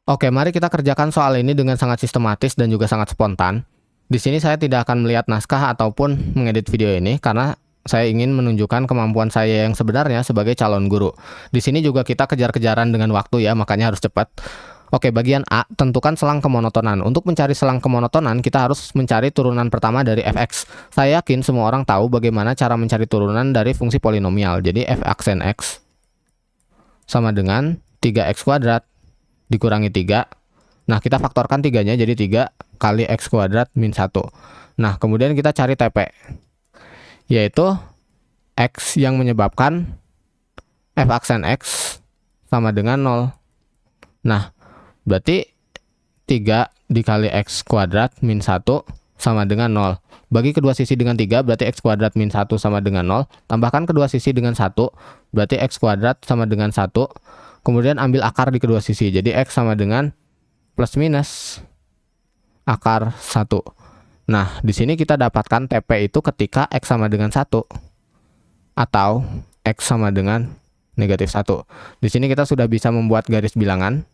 Oke, mari kita kerjakan soal ini dengan sangat sistematis dan juga sangat spontan. Di sini saya tidak akan melihat naskah ataupun mengedit video ini karena saya ingin menunjukkan kemampuan saya yang sebenarnya sebagai calon guru. Di sini juga kita kejar-kejaran dengan waktu ya, makanya harus cepat. Oke, bagian A, tentukan selang kemonotonan. Untuk mencari selang kemonotonan, kita harus mencari turunan pertama dari fx. Saya yakin semua orang tahu bagaimana cara mencari turunan dari fungsi polinomial. Jadi f aksen x sama dengan 3x kuadrat dikurangi 3. Nah, kita faktorkan 3-nya jadi 3 kali x kuadrat min 1. Nah, kemudian kita cari TP, yaitu x yang menyebabkan f aksen x sama dengan 0. Nah, berarti 3 dikali x kuadrat min 1 sama dengan 0. Bagi kedua sisi dengan 3, berarti x kuadrat min 1 sama dengan 0. Tambahkan kedua sisi dengan 1, berarti x kuadrat sama dengan 1. Kemudian ambil akar di kedua sisi, jadi x sama dengan plus minus akar 1. Nah, di sini kita dapatkan TP itu ketika x sama dengan 1 atau x sama dengan negatif 1. Di sini kita sudah bisa membuat garis bilangan.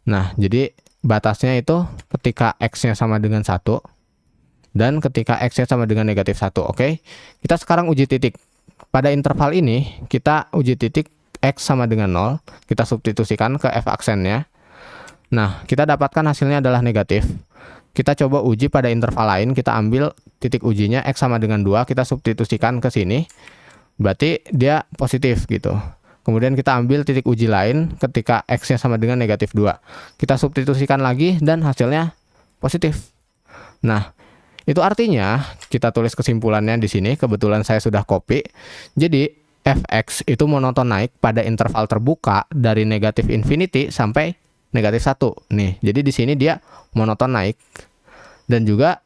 Nah, jadi batasnya itu ketika x-nya sama dengan 1 dan ketika x-nya sama dengan negatif 1. Oke, kita sekarang uji titik. Pada interval ini, kita uji titik x sama dengan 0, kita substitusikan ke f aksennya. Nah, kita dapatkan hasilnya adalah negatif. Kita coba uji pada interval lain, kita ambil titik ujinya x sama dengan 2, kita substitusikan ke sini. Berarti dia positif gitu. Kemudian kita ambil titik uji lain ketika x-nya sama dengan negatif 2. Kita substitusikan lagi dan hasilnya positif. Nah, itu artinya kita tulis kesimpulannya di sini, kebetulan saya sudah copy. Jadi fx itu monoton naik pada interval terbuka dari negatif infinity sampai negatif 1. Nih, jadi di sini dia monoton naik. Dan juga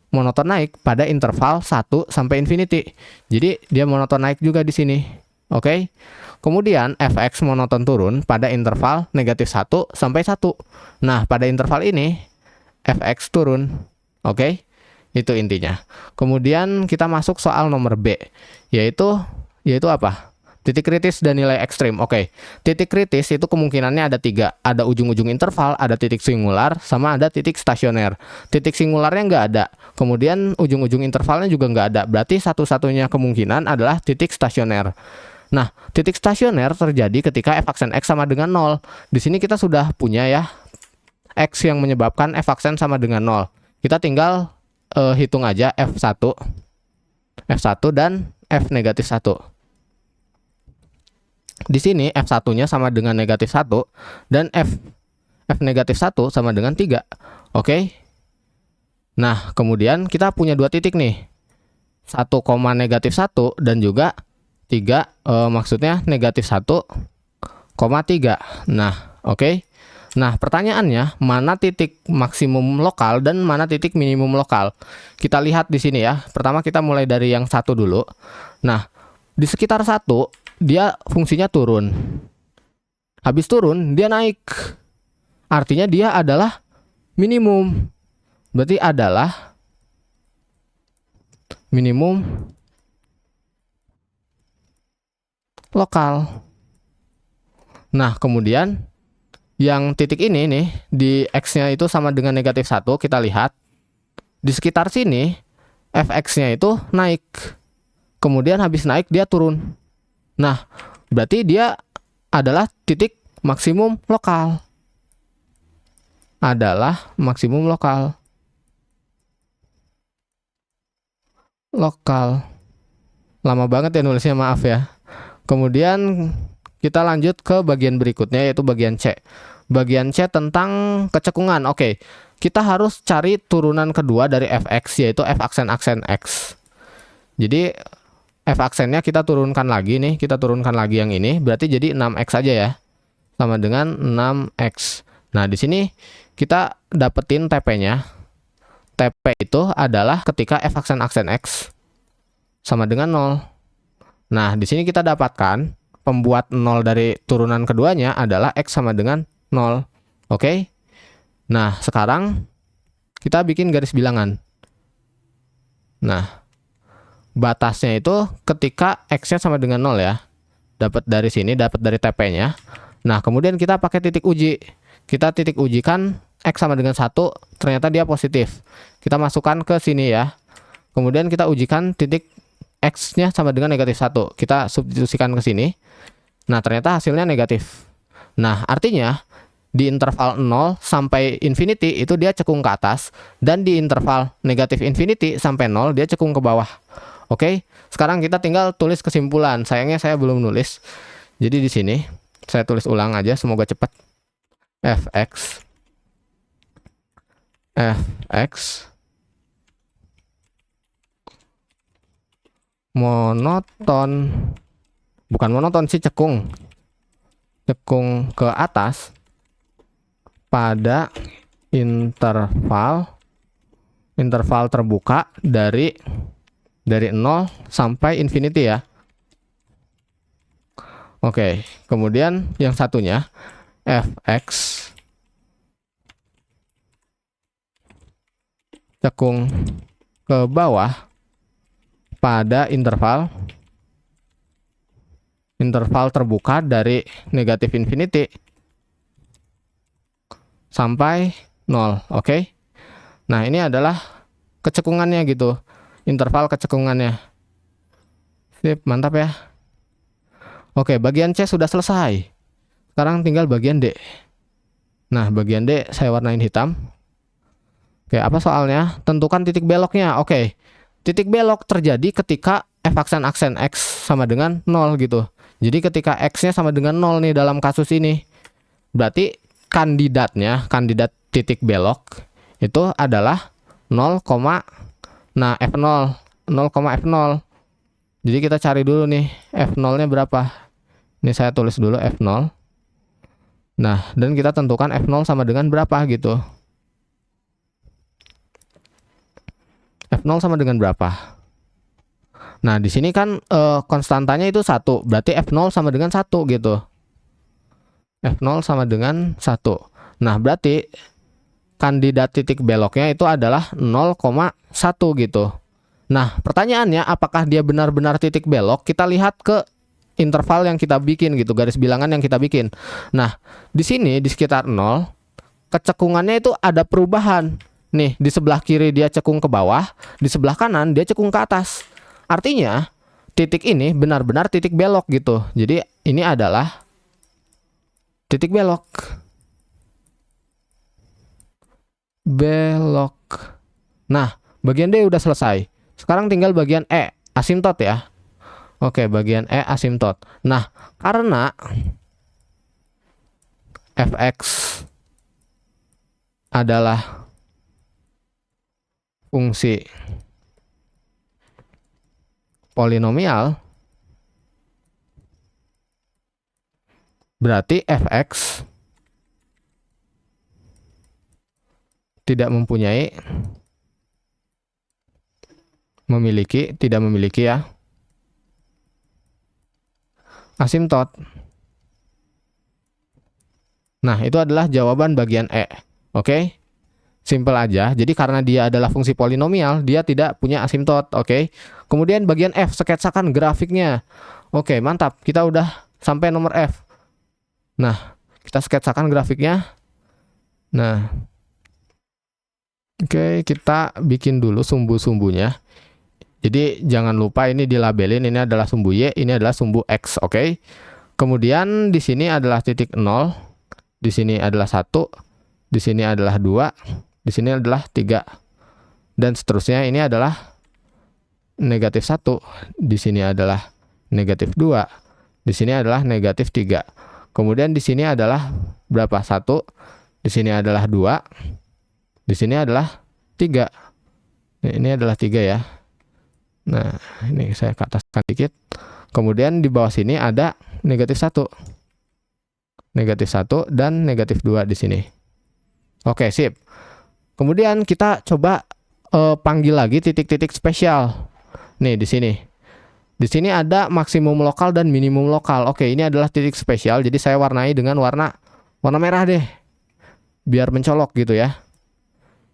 monoton naik pada interval 1 sampai infinity. Jadi dia monoton naik juga di sini. Oke. Kemudian fx monoton turun pada interval negatif 1 sampai 1. Nah, pada interval ini fx turun. Oke. Itu intinya. Kemudian kita masuk soal nomor B, yaitu apa? Titik kritis dan nilai ekstrim. Oke, titik kritis itu kemungkinannya ada 3. Ada ujung-ujung interval, ada titik singular, sama ada titik stasioner. Titik singularnya nggak ada. Kemudian ujung-ujung intervalnya juga nggak ada. Berarti satu-satunya kemungkinan adalah titik stasioner. Nah, titik stasioner terjadi ketika f aksen x sama dengan 0. Di sini kita sudah punya ya x yang menyebabkan f aksen sama dengan 0. Kita tinggal hitung aja f1 dan f negatif 1. Di sini f1-nya sama dengan negatif 1 dan f negatif 1 sama dengan 3. Oke. Nah, kemudian kita punya dua titik nih. 1, negatif 1 dan juga 3 maksudnya negatif 1, 3. Nah, oke. Nah, pertanyaannya, mana titik maksimum lokal dan mana titik minimum lokal? Kita lihat di sini ya. Pertama kita mulai dari yang 1 dulu. Nah, di sekitar 1 dia fungsinya turun. Habis turun dia naik. Artinya dia adalah minimum. Berarti adalah minimum lokal. Nah, kemudian yang titik ini nih, di x-nya itu sama dengan negatif 1, kita lihat. Di sekitar sini, fx-nya itu naik. Kemudian habis naik dia turun. Nah, berarti dia adalah titik maksimum lokal. Adalah maksimum lokal. Lokal. Lama banget ya nulisnya, maaf ya. Kemudian kita lanjut ke bagian berikutnya, yaitu bagian C. Bagian C tentang kecekungan. Oke, kita harus cari turunan kedua dari fx, yaitu f aksen x. Jadi f aksennya kita turunkan lagi nih, kita turunkan lagi yang ini, berarti jadi 6x aja ya. Sama dengan 6x. Nah, di sini kita dapetin TP-nya. TP itu adalah ketika f aksen x sama dengan 0. Nah, di sini kita dapatkan pembuat 0 dari turunan keduanya adalah x sama dengan 0. Oke. Nah, sekarang kita bikin garis bilangan. Nah, batasnya itu ketika x-nya sama dengan 0 ya. Dapat dari sini, dapat dari TP-nya. Nah, kemudian kita pakai titik uji. kita titik ujikan X sama dengan 1, ternyata dia positif. Kita masukkan ke sini ya. Kemudian kita ujikan titik X-nya sama dengan negatif 1. Kita substitusikan ke sini. Nah, ternyata hasilnya negatif. Nah, artinya di interval 0 sampai infinity itu dia cekung ke atas, dan di interval negatif infinity sampai 0 dia cekung ke bawah. Oke, sekarang kita tinggal tulis kesimpulan. Sayangnya saya belum nulis. Jadi di sini saya tulis ulang aja, semoga cepat. Fx monoton, bukan monoton sih, cekung ke atas pada interval terbuka dari 0 sampai infinity ya. Oke, kemudian yang satunya Fx cekung ke bawah pada interval terbuka dari negatif infinity sampai 0. Oke. Nah, ini adalah kecekungannya gitu. Interval kecekungannya. Sip, mantap ya. Oke, bagian C sudah selesai. Sekarang tinggal bagian D. Nah, bagian D saya warnain hitam. Oke, apa soalnya? Tentukan titik beloknya. Oke, titik belok terjadi ketika f aksen X sama dengan 0 gitu. Jadi ketika X-nya sama dengan 0 nih dalam kasus ini. Berarti kandidat titik belok itu adalah 0, nah F0, 0,F0. Jadi kita cari dulu nih F0-nya berapa. Ini saya tulis dulu F0. Nah, dan kita tentukan F0 sama dengan berapa gitu. F0 sama dengan berapa? Nah, di sini kan konstantanya itu 1, berarti F0 sama dengan 1 gitu. F0 sama dengan 1. Nah, berarti kandidat titik beloknya itu adalah 0,1 gitu. Nah, pertanyaannya apakah dia benar-benar titik belok? Kita lihat ke interval yang kita bikin gitu, garis bilangan yang kita bikin. Nah, di sini di sekitar 0, kecekungannya itu ada perubahan. Nih, di sebelah kiri dia cekung ke bawah, di sebelah kanan dia cekung ke atas. Artinya, titik ini benar-benar titik belok gitu. Jadi, ini adalah titik belok. Nah, bagian D udah selesai. Sekarang tinggal bagian E, asimtot ya. Oke, bagian E asimtot. Nah, karena Fx adalah fungsi polinomial, berarti Fx tidak memiliki ya asimtot. Nah, itu adalah jawaban bagian E. Oke, simple aja. Jadi karena dia adalah fungsi polinomial, dia tidak punya asimtot. Oke, kemudian bagian F, sketsakan grafiknya. Oke, mantap, kita udah sampai nomor F. Nah, kita sketsakan grafiknya. Nah, oke, kita bikin dulu sumbu-sumbunya. Jadi jangan lupa ini dilabelin, ini adalah sumbu Y, ini adalah sumbu X. Oke. Kemudian di sini adalah titik 0, di sini adalah 1, di sini adalah 2, di sini adalah 3. Dan seterusnya, ini adalah negatif 1, di sini adalah negatif 2, di sini adalah negatif 3. Kemudian di sini adalah berapa? 1, di sini adalah 2, di sini adalah 3. Nah, ini adalah 3 ya. Nah, ini saya ke ataskan dikit. Kemudian di bawah sini ada negatif 1. Negatif 1 dan negatif 2 di sini. Oke, sip. Kemudian kita coba panggil lagi titik-titik spesial. Nih, di sini. Di sini ada maksimum lokal dan minimum lokal. Oke, ini adalah titik spesial. Jadi saya warnai dengan warna merah deh. Biar mencolok gitu ya.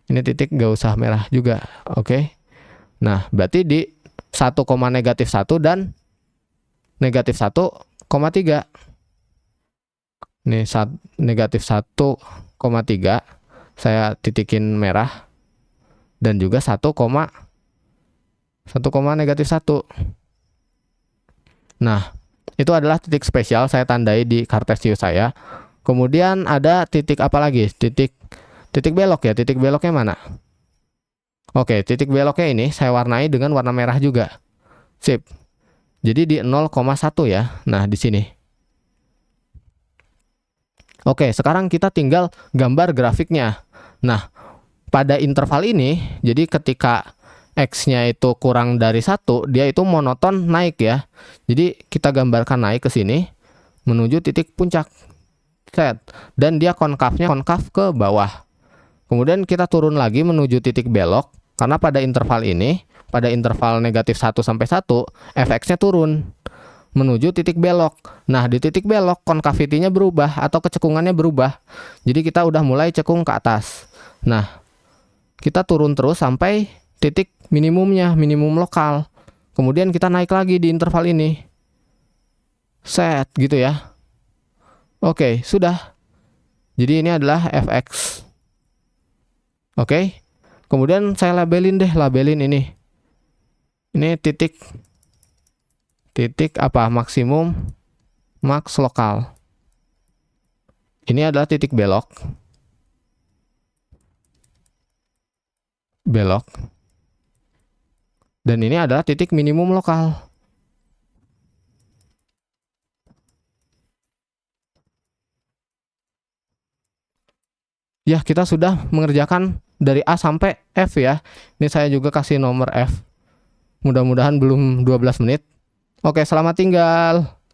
Ini titik nggak usah merah juga. Oke. Nah, berarti di 1, negatif 1 dan negatif 1,3. Nih, negatif 1 saya titikin merah, dan juga 1, negatif 1. Nah, itu adalah titik spesial saya tandai di Cartesius saya. Kemudian ada titik apa lagi? Titik belok ya. Titik beloknya mana? Oke, titik beloknya ini saya warnai dengan warna merah juga. Sip. Jadi di 0,1 ya. Nah, di sini. Oke, sekarang kita tinggal gambar grafiknya. Nah, pada interval ini, jadi ketika X-nya itu kurang dari 1, dia itu monoton naik ya. Jadi kita gambarkan naik ke sini, menuju titik puncak. Set. Dan dia konkavnya konkav ke bawah. Kemudian kita turun lagi menuju titik belok, karena pada interval ini, pada interval negatif 1 sampai 1, fx-nya turun menuju titik belok. Nah, di titik belok konkavitinya berubah atau kecekungannya berubah. Jadi kita udah mulai cekung ke atas. Nah, kita turun terus sampai titik minimumnya, minimum lokal. Kemudian kita naik lagi di interval ini. Set, gitu ya. Oke, sudah. Jadi ini adalah fx. Oke. Kemudian saya labelin ini. Ini titik apa? Maksimum max lokal. Ini adalah titik belok. Dan ini adalah titik minimum lokal. Ya, kita sudah mengerjakan dari A sampai F ya. Ini saya juga kasih nomor F. Mudah-mudahan belum 12 menit. Oke, selamat tinggal.